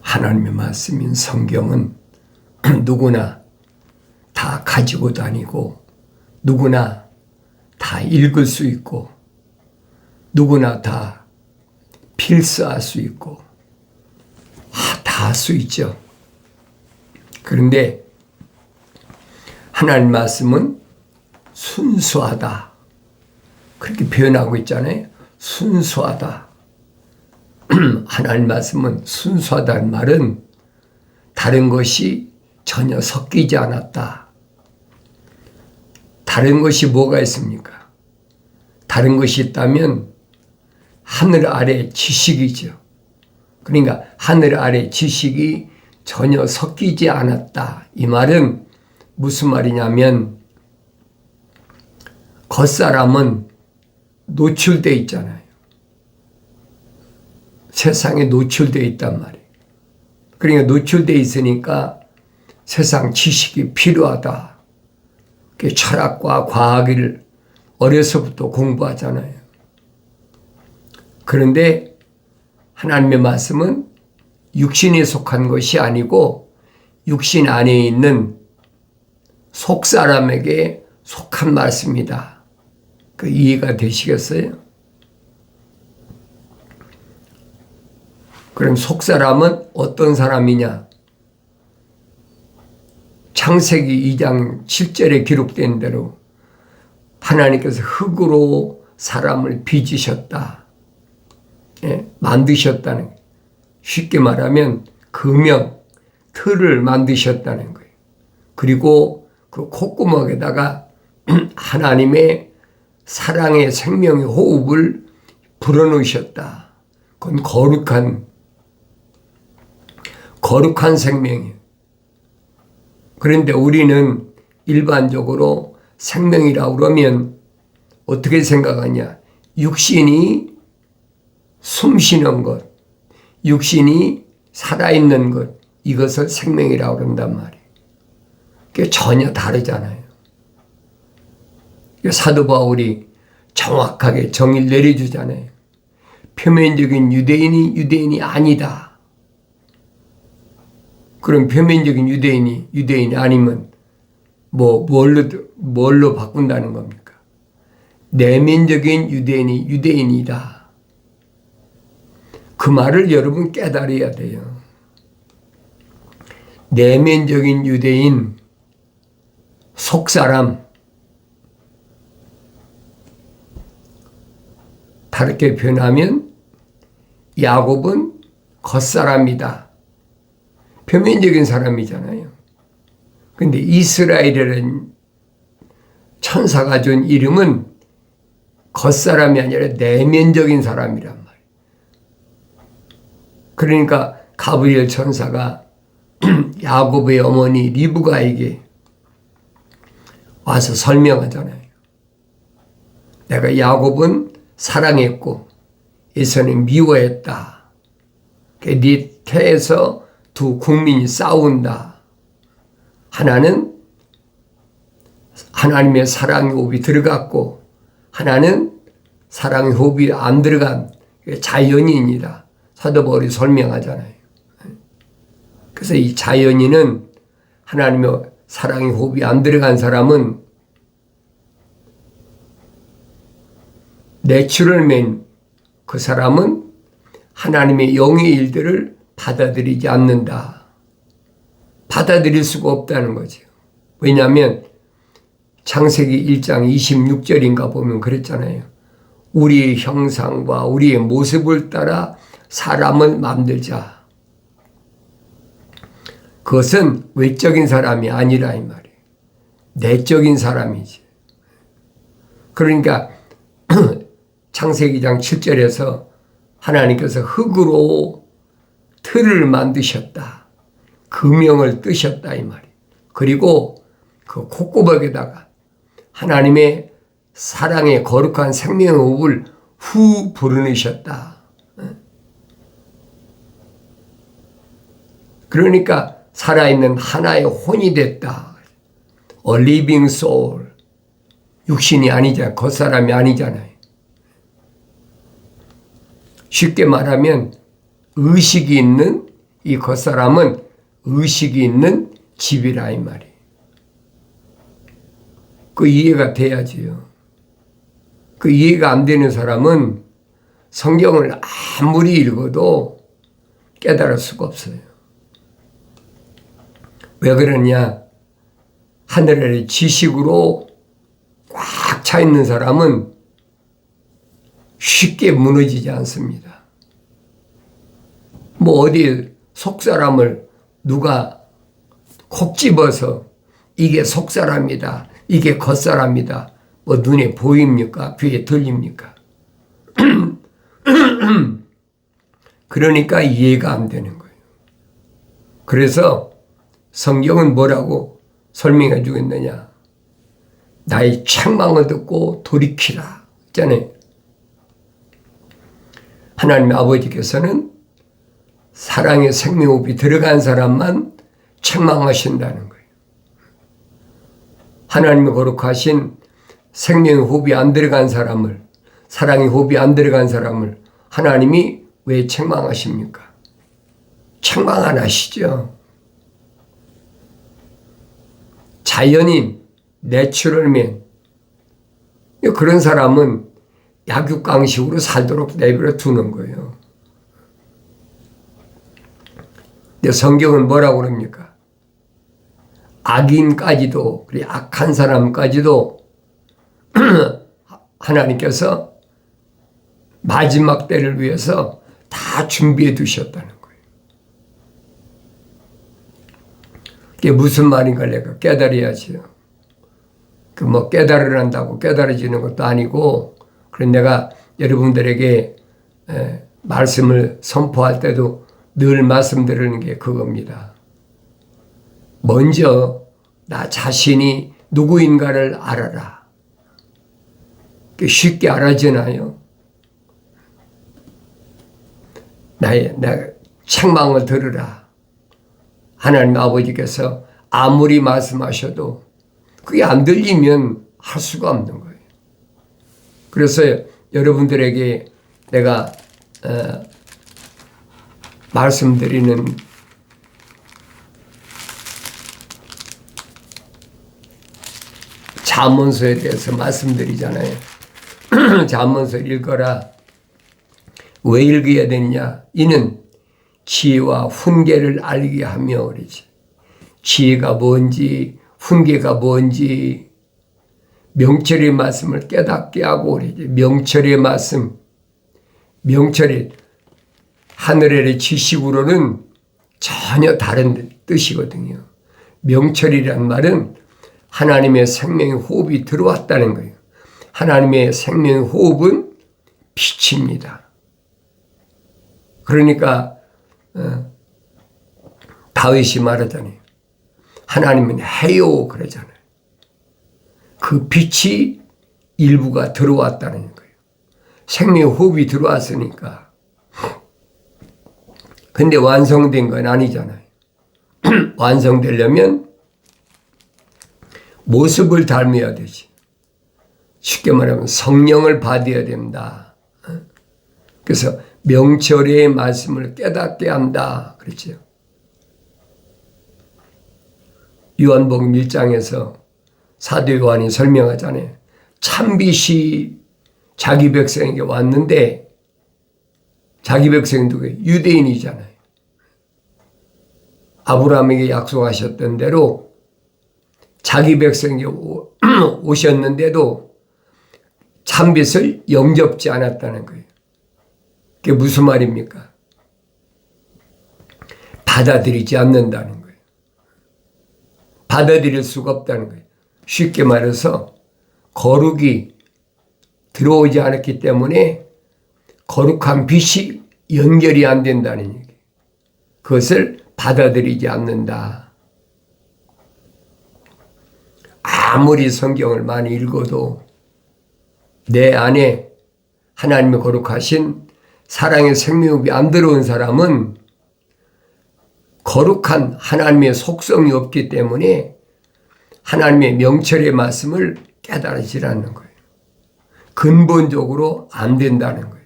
하나님의 말씀인 성경은 누구나 다 가지고 다니고 누구나 다 읽을 수 있고 누구나 다 필사할 수 있고 다 할 수 있죠. 그런데 하나님 말씀은 순수하다 그렇게 표현하고 있잖아요. 순수하다. 하나님 말씀은 순수하다는 말은 다른 것이 전혀 섞이지 않았다. 다른 것이 뭐가 있습니까? 다른 것이 있다면 하늘 아래 지식이죠. 그러니까 하늘 아래 지식이 전혀 섞이지 않았다. 이 말은 무슨 말이냐면 겉사람은 노출되어 있잖아요. 세상에 노출되어 있단 말이에요. 그러니까 노출되어 있으니까 세상 지식이 필요하다. 철학과 과학을 어려서부터 공부하잖아요. 그런데 하나님의 말씀은 육신에 속한 것이 아니고 육신 안에 있는 속사람에게 속한 말씀이다. 그 이해가 되시겠어요? 그럼 속사람은 어떤 사람이냐? 창세기 2장 7절에 기록된 대로 하나님께서 흙으로 사람을 빚으셨다. 만드셨다는 거예요. 쉽게 말하면 금형, 틀을 만드셨다는 거예요. 그리고 그 콧구멍에다가 하나님의 사랑의 생명의 호흡을 불어넣으셨다. 그건 거룩한 생명이에요. 그런데 우리는 일반적으로 생명이라고 그러면 어떻게 생각하냐? 육신이 숨쉬는 것, 육신이 살아있는 것, 이것을 생명이라고 그런단 말이에요. 그게 전혀 다르잖아요. 사도 바울이 정확하게 정의를 내려주잖아요. 표면적인 유대인이 아니다. 그럼 표면적인 유대인이 아니면 뭘로 바꾼다는 겁니까? 내면적인 유대인이다. 그 말을 여러분 깨달아야 돼요. 내면적인 유대인, 속사람, 다르게 표현하면 야곱은 겉사람이다. 표면적인 사람이잖아요. 근데 이스라엘이라는 천사가 준 이름은 겉사람이 아니라 내면적인 사람이란 말이에요. 그러니까 가브리엘 천사가 야곱의 어머니 리브가에게 와서 설명하잖아요. 내가 야곱은 사랑했고 에서는 미워했다. 네 태에서 두 국민이 싸운다. 하나는 하나님의 사랑의 호흡이 들어갔고 하나는 사랑의 호흡이 안 들어간 자연인이다. 사도 바울이 설명하잖아요. 그래서 이 자연인은 하나님의 사랑의 호흡이 안 들어간 사람은 내추럴맨, 그 사람은 하나님의 영의 일들을 받아들이지 않는다. 받아들일 수가 없다는 거죠. 왜냐하면 창세기 1장 26절인가 보면 그랬잖아요. 우리의 형상과 우리의 모습을 따라 사람을 만들자. 그것은 외적인 사람이 아니라 이 말이에요. 내적인 사람이지. 그러니까 창세기장 7절에서 하나님께서 흙으로 틀을 만드셨다. 금형을 뜨셨다 이 말이에요. 그리고 그 콧구멍에다가 하나님의 사랑의 거룩한 생명의 호흡을 후 불어넣으셨다. 그러니까 살아있는 하나의 혼이 됐다. A living soul. 육신이 아니잖아요. 겉사람이 아니잖아요. 쉽게 말하면 의식이 있는 이 겉사람은 의식이 있는 집이라 이 말이에요. 그 이해가 돼야지요. 그 이해가 안 되는 사람은 성경을 아무리 읽어도 깨달을 수가 없어요. 왜 그러냐? 하늘의 지식으로 꽉 차 있는 사람은 쉽게 무너지지 않습니다. 뭐 어디 속사람을 누가 콕 집어서 이게 속사람이다, 이게 겉사람이다, 뭐 눈에 보입니까? 귀에 들립니까? 그러니까 이해가 안 되는 거예요. 그래서 성경은 뭐라고 설명해 주겠느냐? 나의 책망을 듣고 돌이키라 있잖아요. 하나님 아버지께서는 사랑의 생명호흡이 들어간 사람만 책망하신다는 거예요. 하나님의 거룩하신 생명의 호흡이 안 들어간 사람을, 사랑의 호흡이 안 들어간 사람을 하나님이 왜 책망하십니까? 책망 안 하시죠. 자연인, 내추럴맨, 그런 사람은 약육강식으로 살도록 내버려 두는 거예요. 근데 성경은 뭐라고 그럽니까? 악인까지도, 그리 악한 사람까지도 하나님께서 마지막 때를 위해서 다 준비해 두셨다는 거예요. 그게 무슨 말인가 내가 깨달아야지요. 그 뭐 깨달으란다고 깨달아지는 것도 아니고, 그런 내가 여러분들에게 말씀을 선포할 때도 늘 말씀드리는 게 그겁니다. 먼저 나 자신이 누구인가를 알아라. 쉽게 알아지나요? 내 책망을 들으라. 하나님 아버지께서 아무리 말씀하셔도 그게 안 들리면 할 수가 없는 거예요. 그래서 여러분들에게 내가 말씀드리는 잠언서에 대해서 말씀드리잖아요. 잠언서 읽어라. 왜 읽어야 되느냐? 이는 지혜와 훈계를 알게 하며 그러지. 지혜가 뭔지 훈계가 뭔지 명철의 말씀을 깨닫게 하고 그러지. 명철의 말씀, 명철의 하늘의 지식으로는 전혀 다른 뜻이거든요. 명철이란 말은 하나님의 생명의 호흡이 들어왔다는 거예요. 하나님의 생명의 호흡은 빛입니다. 그러니까 다윗이 말하잖아요. 하나님은 해요 그러잖아요. 그 빛이 일부가 들어왔다는 거예요. 생명의 호흡이 들어왔으니까. 근데 완성된 건 아니잖아요. 완성되려면 모습을 닮아야 되지. 쉽게 말하면 성령을 받아야 된다. 그래서 명철의 말씀을 깨닫게 한다. 그렇죠. 요한복음 1장에서 사도 요한이 설명하잖아요. 참빛이 자기 백성에게 왔는데 자기 백성이 누구예요? 유대인이잖아요. 아브라함에게 약속하셨던 대로 자기 백성에게 오셨는데도 참빛을 영접지 않았다는 거예요. 그게 무슨 말입니까? 받아들이지 않는다는 거예요. 받아들일 수가 없다는 거예요. 쉽게 말해서 거룩이 들어오지 않았기 때문에 거룩한 빛이 연결이 안 된다는 얘기예요. 그것을 받아들이지 않는다. 아무리 성경을 많이 읽어도 내 안에 하나님의 거룩하신 사랑의 생명이 안 들어온 사람은 거룩한 하나님의 속성이 없기 때문에 하나님의 명철의 말씀을 깨달지 않는 거예요. 근본적으로 안 된다는 거예요.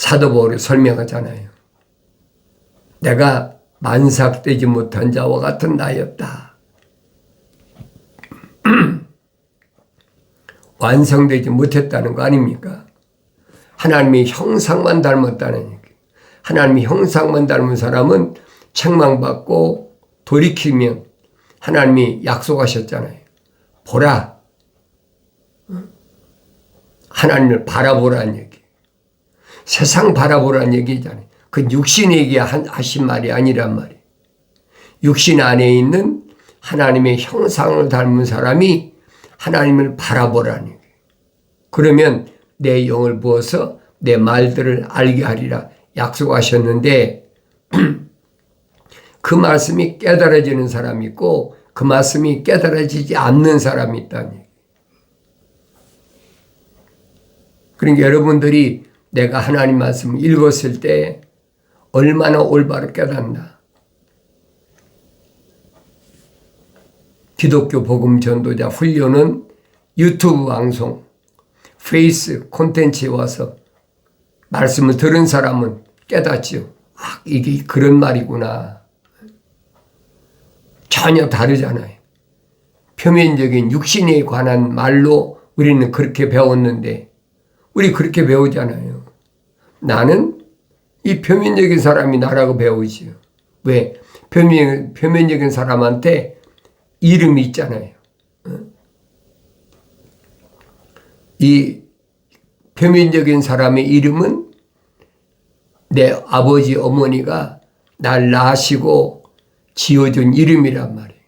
사도 바울이 설명하잖아요. 내가 만삭되지 못한 자와 같은 나였다. 완성되지 못했다는 거 아닙니까? 하나님의 형상만 닮았다는 얘기. 하나님의 형상만 닮은 사람은 책망받고 돌이키면 하나님이 약속하셨잖아요. 보라. 하나님을 바라보라는 얘기. 세상 바라보라는 얘기잖아요. 그 육신에게 하신 말이 아니란 말이에요. 육신 안에 있는 하나님의 형상을 닮은 사람이 하나님을 바라보라는 얘기예요. 그러면 내 영을 부어서 내 말들을 알게 하리라 약속하셨는데 그 말씀이 깨달아지는 사람이 있고 그 말씀이 깨달아지지 않는 사람이 있다는 얘기예요. 그러니까 여러분들이 내가 하나님 말씀을 읽었을 때 얼마나 올바로 깨닫나. 기독교 복음 전도자 훈련은 유튜브 방송, 페이스 콘텐츠에 와서 말씀을 들은 사람은 깨닫죠. 아, 이게 그런 말이구나. 전혀 다르잖아요. 표면적인 육신에 관한 말로 우리는 그렇게 배웠는데 우리 그렇게 배우잖아요. 나는 이 표면적인 사람이 나라고 배우지요. 왜? 표면적인 사람한테 이름이 있잖아요. 이 표면적인 사람의 이름은 내 아버지 어머니가 날 낳으시고 지어준 이름이란 말이에요.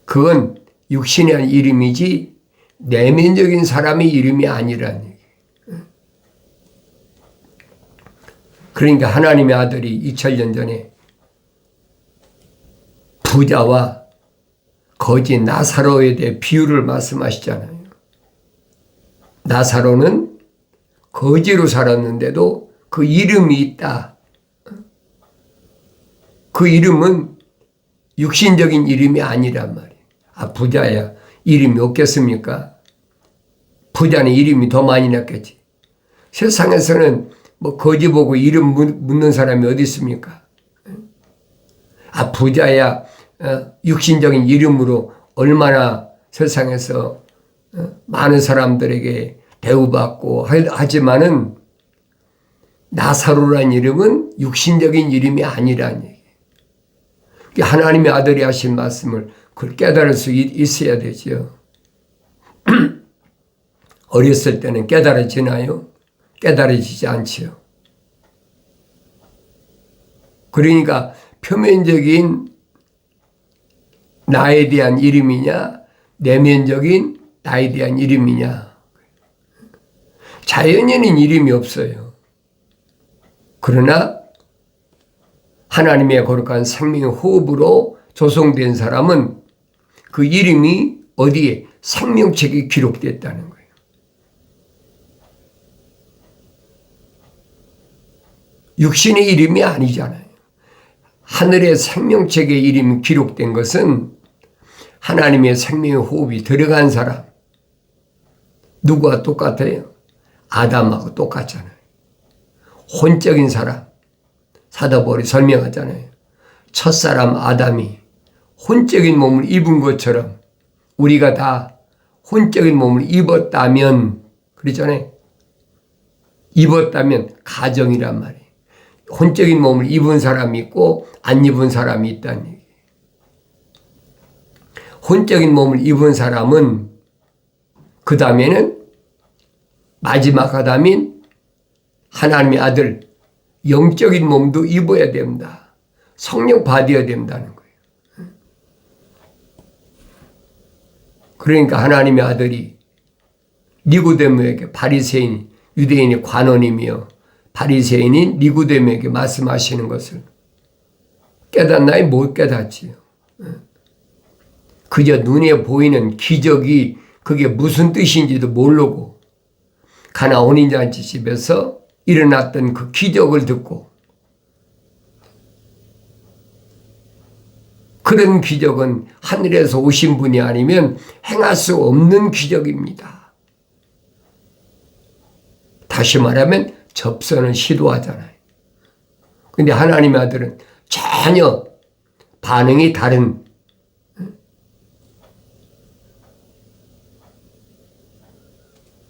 그건 육신의 이름이지 내면적인 사람의 이름이 아니라는 얘기예요. 그러니까 하나님의 아들이 2000년 전에 부자와 거지 나사로에 대해 비유를 말씀하시잖아요. 나사로는 거지로 살았는데도 그 이름이 있다. 그 이름은 육신적인 이름이 아니란 말이에요. 아, 부자야 이름이 없겠습니까? 부자는 이름이 더 많이 났겠지. 세상에서는 뭐 거지 보고 이름 묻는 사람이 어디 있습니까? 아, 부자야 육신적인 이름으로 얼마나 세상에서 많은 사람들에게 대우받고 하지만은 나사로라는 이름은 육신적인 이름이 아니라는 얘기예요. 하나님의 아들이 하신 말씀을 그걸 깨달을 수 있어야 되죠. 어렸을 때는 깨달아지나요? 깨달아지지 않지요. 그러니까 표면적인 나에 대한 이름이냐 내면적인 나에 대한 이름이냐. 자연인은 이름이 없어요. 그러나 하나님의 거룩한 생명의 호흡으로 조성된 사람은 그 이름이 어디에 생명책에 기록됐다는 거예요. 육신의 이름이 아니잖아요. 하늘의 생명책에 이름이 기록된 것은 하나님의 생명의 호흡이 들어간 사람. 누구와 똑같아요? 아담하고 똑같잖아요. 혼적인 사람. 사도 바울이 설명하잖아요. 첫사람 아담이 혼적인 몸을 입은 것처럼 우리가 다 혼적인 몸을 입었다면, 그러잖아요. 입었다면 가정이란 말이에요. 혼적인 몸을 입은 사람이 있고 안 입은 사람이 있다는 얘기예요. 혼적인 몸을 입은 사람은 그 다음에는 마지막 아담인 하나님의 아들 영적인 몸도 입어야 된다. 성령 받아야 된다는 거예요. 그러니까 하나님의 아들이 니고데모에게 바리새인, 유대인의 관원이며 바리새인인 니고데모에게 말씀하시는 것을 깨닫나요? 못 깨닫지요. 그저 눈에 보이는 기적이 그게 무슨 뜻인지도 모르고 가나 혼인잔치 집에서 일어났던 그 기적을 듣고 그런 기적은 하늘에서 오신 분이 아니면 행할 수 없는 기적입니다. 다시 말하면 접선을 시도하잖아요. 근데 하나님의 아들은 전혀 반응이 다른,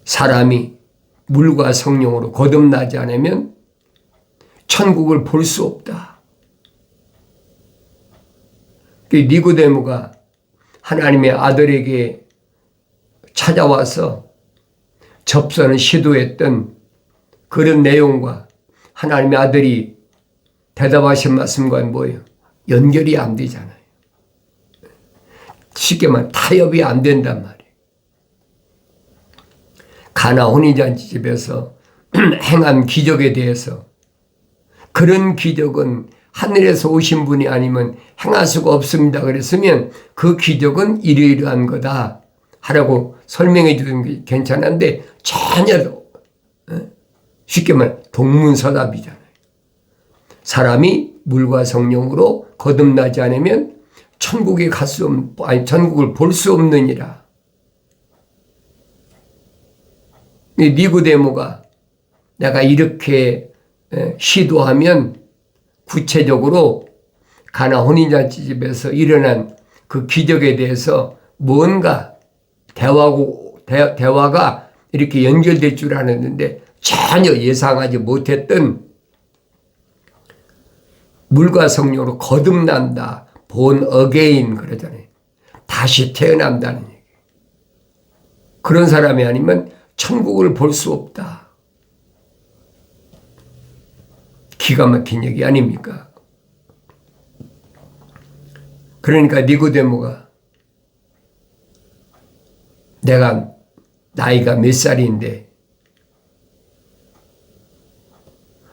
사람이 물과 성령으로 거듭나지 않으면 천국을 볼 수 없다. 니고데모가 하나님의 아들에게 찾아와서 접선을 시도했던 그런 내용과 하나님의 아들이 대답하신 말씀과는 뭐예요? 연결이 안 되잖아요. 쉽게 말하면 타협이 안 된단 말이에요. 가나 혼인잔치 집에서 행한 기적에 대해서, 그런 기적은 하늘에서 오신 분이 아니면 행할 수가 없습니다 그랬으면 그 기적은 이러이러한 거다 하라고 설명해 주는 게 괜찮은데, 전혀 쉽게 말하면 동문서답이잖아요. 사람이 물과 성령으로 거듭나지 않으면 천국에 갈 수 천국을 볼 수 없느니라. 니고데모가 내가 이렇게 시도하면 구체적으로 가나 혼인잔치 집에서 일어난 그 기적에 대해서 뭔가 대화가 이렇게 연결될 줄 알았는데 전혀 예상하지 못했던 물과 성령으로 거듭난다, born again 그러잖아요. 다시 태어난다는 얘기. 그런 사람이 아니면 천국을 볼 수 없다. 기가 막힌 얘기 아닙니까? 그러니까 니고데모가 내가 나이가 몇 살인데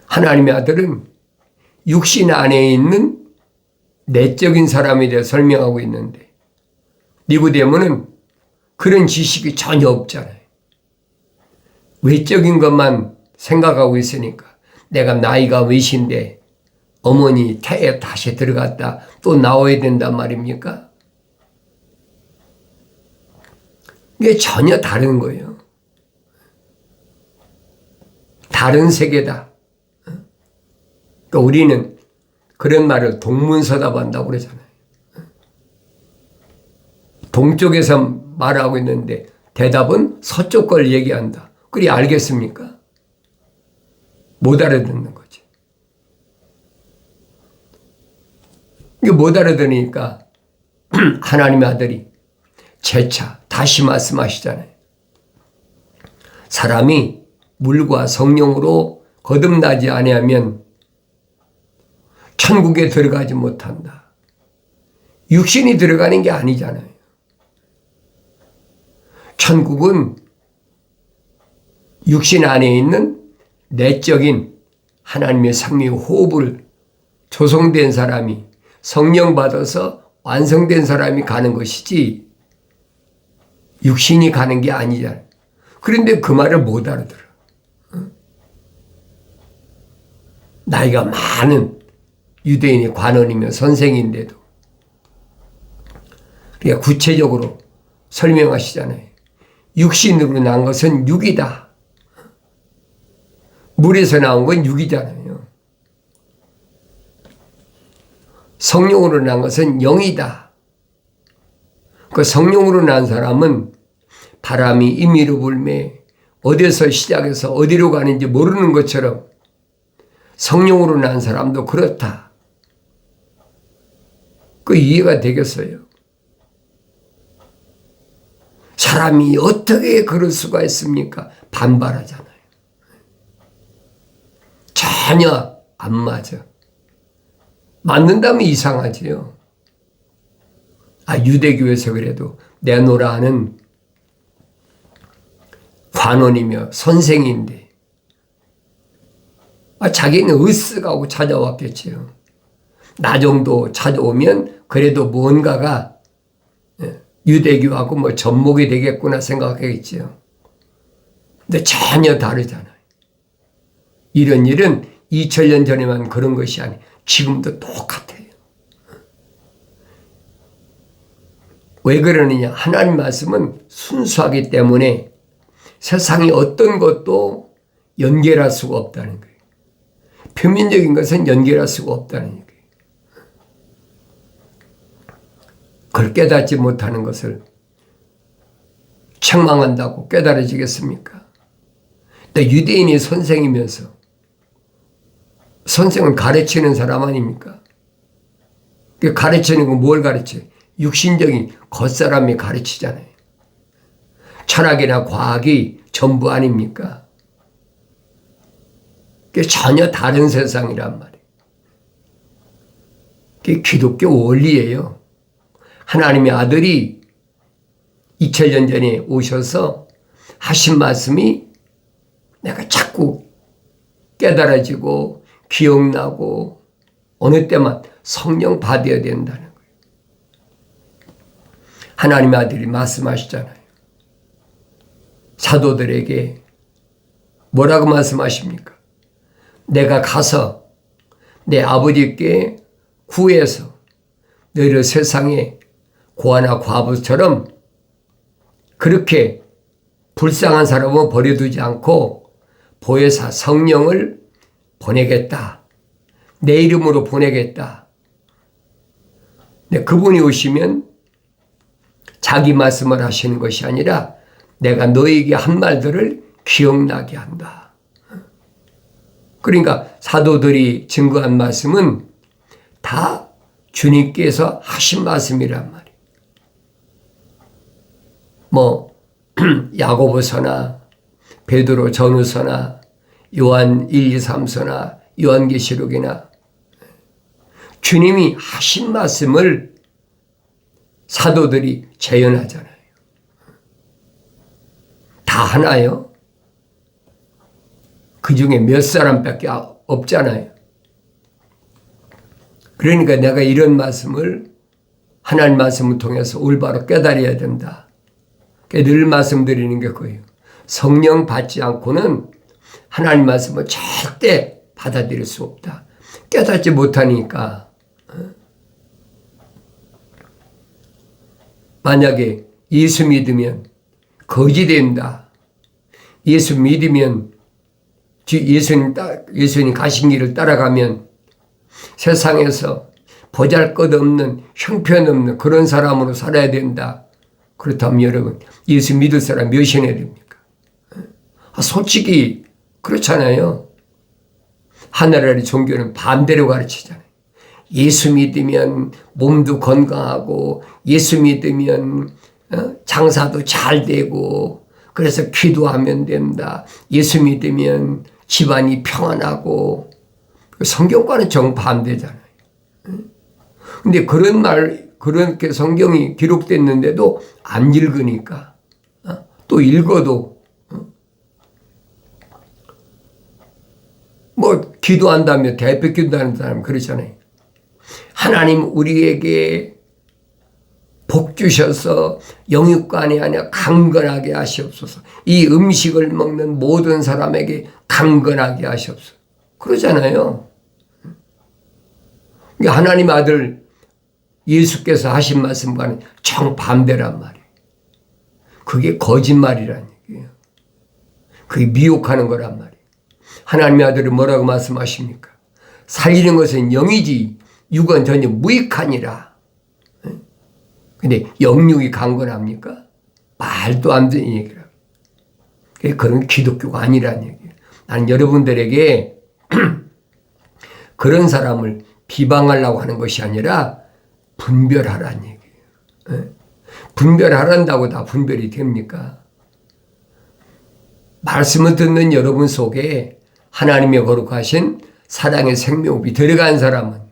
하나님의 아들은 육신 안에 있는 내적인 사람에 대해 설명하고 있는데 니고데모는 그런 지식이 전혀 없잖아요. 외적인 것만 생각하고 있으니까 내가 나이가 몇인데 어머니 태에 다시 들어갔다 또 나와야 된단 말입니까? 이게 전혀 다른 거예요. 다른 세계다. 그러니까 우리는 그런 말을 동문서답한다고 그러잖아요. 동쪽에서 말하고 있는데 대답은 서쪽 걸 얘기한다. 그리 알겠습니까? 못 알아듣는 거지. 이게 못 알아들으니까 하나님의 아들이 재차 다시 말씀하시잖아요. 사람이 물과 성령으로 거듭나지 아니하면 천국에 들어가지 못한다. 육신이 들어가는 게 아니잖아요. 천국은 육신 안에 있는 내적인 하나님의 생명 호흡을 조성된 사람이 성령 받아서 완성된 사람이 가는 것이지 육신이 가는 게 아니잖아요. 그런데 그 말을 못 알아들어. 나이가 많은 유대인의 관원이며 선생인데도. 그러니까 구체적으로 설명하시잖아요. 육신으로 난 것은 육이다. 물에서 나온 건 육이잖아요. 성령으로 난 것은 영이다. 그 성령으로 난 사람은 바람이 임의로 불매 어디서 시작해서 어디로 가는지 모르는 것처럼 성령으로 난 사람도 그렇다. 그 이해가 되겠어요? 사람이 어떻게 그럴 수가 있습니까? 반발하잖아요. 전혀 안 맞아. 맞는다면 이상하지요. 유대교에서 그래도 내노라 하는 관원이며 선생인데 자기는 으쓱하고 찾아왔겠지요. 나 정도 찾아오면 그래도 뭔가가 유대교하고 뭐 접목이 되겠구나 생각하겠지요. 근데 전혀 다르잖아요. 이런 일은 2000년 전에만 그런 것이 아니에요. 지금도 똑같아요. 왜 그러느냐? 하나님 말씀은 순수하기 때문에 세상의 어떤 것도 연결할 수가 없다는 거예요. 표면적인 것은 연결할 수가 없다는 거예요. 그걸 깨닫지 못하는 것을 책망한다고 깨달아지겠습니까? 유대인이 선생이면서 선생은 가르치는 사람 아닙니까? 가르치는 건 뭘 가르쳐요? 육신적인 겉사람이 가르치잖아요. 철학이나 과학이 전부 아닙니까? 그게 전혀 다른 세상이란 말이에요. 그게 기독교 원리예요. 하나님의 아들이 2000년 전에 오셔서 하신 말씀이 내가 자꾸 깨달아지고 기억나고 어느 때만 성령 받아야 된다는 거예요. 하나님의 아들이 말씀하시잖아요. 사도들에게 뭐라고 말씀하십니까? 내가 가서 내 아버지께 구해서 너희를 세상에 고아나 과부처럼 그렇게 불쌍한 사람은 버려두지 않고 보혜사 성령을 보내겠다. 내 이름으로 보내겠다. 근데 그분이 오시면 자기 말씀을 하시는 것이 아니라 내가 너에게 한 말들을 기억나게 한다. 그러니까 사도들이 증거한 말씀은 다 주님께서 하신 말씀이란 말이에요. 야고보서나 베드로 전후서나 요한 1, 2, 3서나 요한계시록이나 주님이 하신 말씀을 사도들이 재현하잖아요. 다 하나요? 그 중에 몇 사람밖에 없잖아요. 그러니까 내가 이런 말씀을 하나님 말씀을 통해서 올바로 깨달아야 된다. 늘 말씀드리는 게 그거예요. 성령 받지 않고는 하나님 말씀을 절대 받아들일 수 없다. 깨닫지 못하니까. 만약에 예수 믿으면 거지 된다. 예수 믿으면 예수님 가신 길을 따라가면 세상에서 보잘것없는 형편없는 그런 사람으로 살아야 된다. 그렇다면 여러분 예수 믿을 사람 몇이나 됩니까? 솔직히 그렇잖아요. 하나라리 종교는 반대로 가르치잖아요. 예수 믿으면 몸도 건강하고 예수 믿으면 장사도 잘 되고 그래서 기도하면 된다. 예수 믿으면 집안이 평안하고 성경과는 정반대잖아요. 근데 그렇게 성경이 기록됐는데도 안 읽으니까 또 읽어도 기도한다며 대표 기도하는 사람 그러잖아요. 하나님 우리에게 복 주셔서 영육간이 아니라 강건하게 하시옵소서. 이 음식을 먹는 모든 사람에게 강건하게 하시옵소서. 그러잖아요. 하나님 아들 예수께서 하신 말씀과는 정반대란 말이에요. 그게 거짓말이란 얘기예요. 그게 미혹하는 거란 말이에요. 하나님의 아들은 뭐라고 말씀하십니까? 살리는 것은 영이지 육은 전혀 무익하니라. 근데 영육이 강건합니까? 말도 안 되는 얘기라. 그건 기독교가 아니라는 얘기예요. 나는 여러분들에게 그런 사람을 비방하려고 하는 것이 아니라 분별하라는 얘기예요. 분별하란다고 다 분별이 됩니까? 말씀을 듣는 여러분 속에 하나님의 거룩하신 사랑의 생명이 들어간 사람은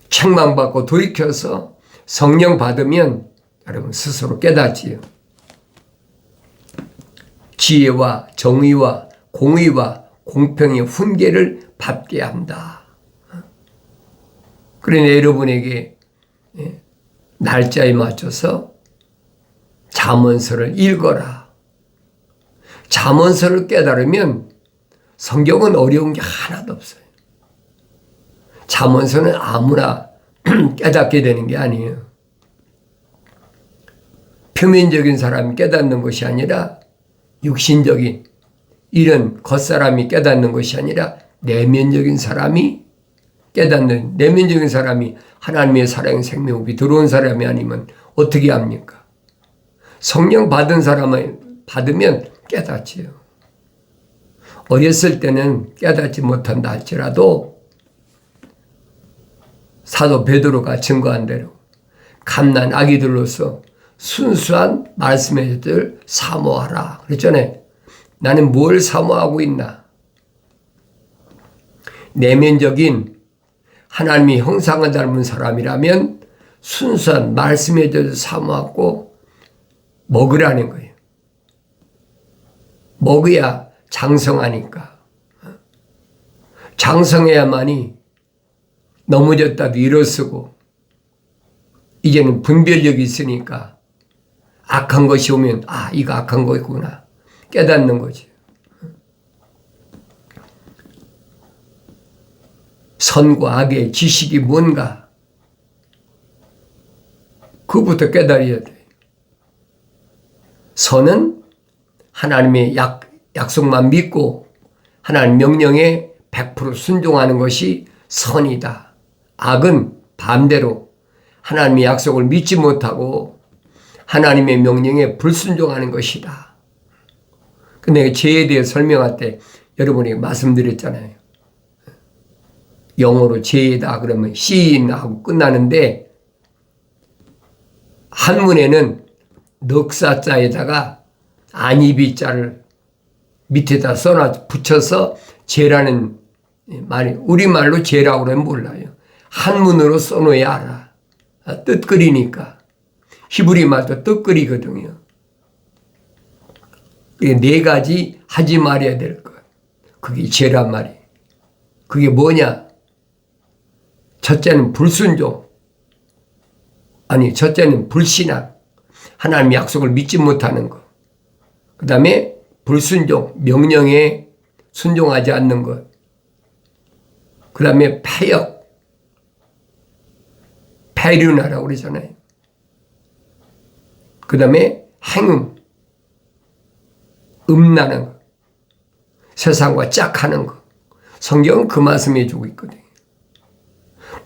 책망받고 돌이켜서 성령 받으면 여러분 스스로 깨닫지요. 지혜와 정의와 공의와 공평의 훈계를 받게 한다. 그러니 여러분에게 날짜에 맞춰서 잠언서를 읽어라. 잠언서를 깨달으면 성경은 어려운 게 하나도 없어요. 잠언서는 아무나 깨닫게 되는 게 아니에요. 표면적인 사람이 깨닫는 것이 아니라 육신적인 이런 겉사람이 깨닫는 것이 아니라 내면적인 사람이 깨닫는, 내면적인 사람이 하나님의 사랑 생명이 들어온 사람이 아니면 어떻게 합니까? 성령 받은 사람을 받으면 깨닫지요. 어렸을 때는 깨닫지 못한다 할지라도 사도 베드로가 증거한 대로 갓난 아기들로서 순수한 말씀의 들 사모하라 그랬잖아요. 나는 뭘 사모하고 있나? 내면적인 하나님의 형상을 닮은 사람이라면 순수한 말씀의 들 사모하고 먹으라는 거예요. 먹어야 장성하니까. 장성해야만이 넘어졌다도 일어서고 이제는 분별력이 있으니까 악한 것이 오면 이거 악한 거구나 깨닫는 거지. 선과 악의 지식이 뭔가 그부터 깨달아야 돼. 선은 하나님의 약속만 믿고 하나님 명령에 100% 순종하는 것이 선이다. 악은 반대로 하나님의 약속을 믿지 못하고 하나님의 명령에 불순종하는 것이다. 근데 죄에 대해 설명할 때 여러분이 말씀드렸잖아요. 영어로 죄다 그러면 sin하고 끝나는데 한문에는 넉사자에다가 안이비자를 밑에다 붙여서 죄라는 말이 우리말로 죄라고 그러면 몰라요. 한문으로 써놓아야 알아. 뜻거리니까. 히브리 말도 뜻거리거든요. 네 가지 하지 말아야 될 것. 그게 죄란 말이에요. 그게 뭐냐? 첫째는 불순종. 첫째는 불신앙. 하나님의 약속을 믿지 못하는 것. 그 다음에 불순종, 명령에 순종하지 않는 것. 그 다음에 패역, 패륜하라고 그러잖아요. 그 다음에 행음, 음란한 것. 세상과 짝하는 것. 성경은 그 말씀해 주고 있거든요.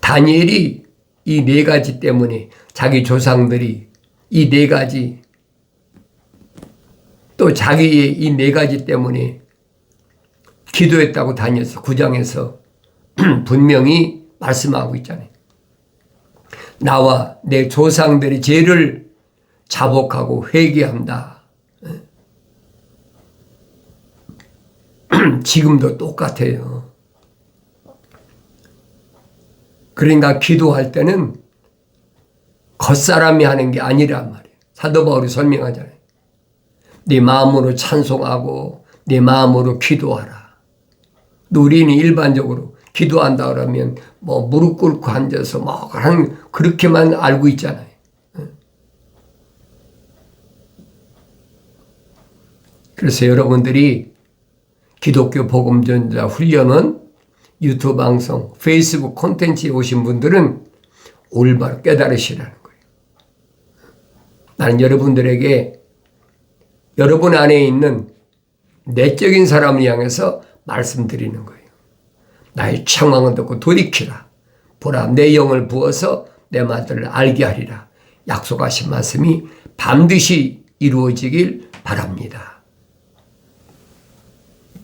다니엘이 이 네 가지 때문에 자기 조상들이 이 네 가지 또 자기의 이 네 가지 때문에 기도했다고 다니엘서 9장에서 분명히 말씀하고 있잖아요. 나와 내 조상들의 죄를 자복하고 회개한다. 지금도 똑같아요. 그러니까 기도할 때는 겉사람이 하는 게 아니란 말이에요. 사도 바울이 설명하잖아요. 네 마음으로 찬송하고 네 마음으로 기도하라. 우리는 일반적으로 기도한다 그러면 무릎 꿇고 앉아서 하는 그렇게만 알고 있잖아요. 그래서 여러분들이 기독교 복음전자 훈련은 유튜브 방송, 페이스북 콘텐츠에 오신 분들은 올바로 깨달으시라는 거예요. 나는 여러분들에게 여러분 안에 있는 내적인 사람을 향해서 말씀드리는 거예요. 나의 책망을 듣고 돌이키라. 보라, 내 영을 부어서 내 말들을 알게 하리라. 약속하신 말씀이 반드시 이루어지길 바랍니다.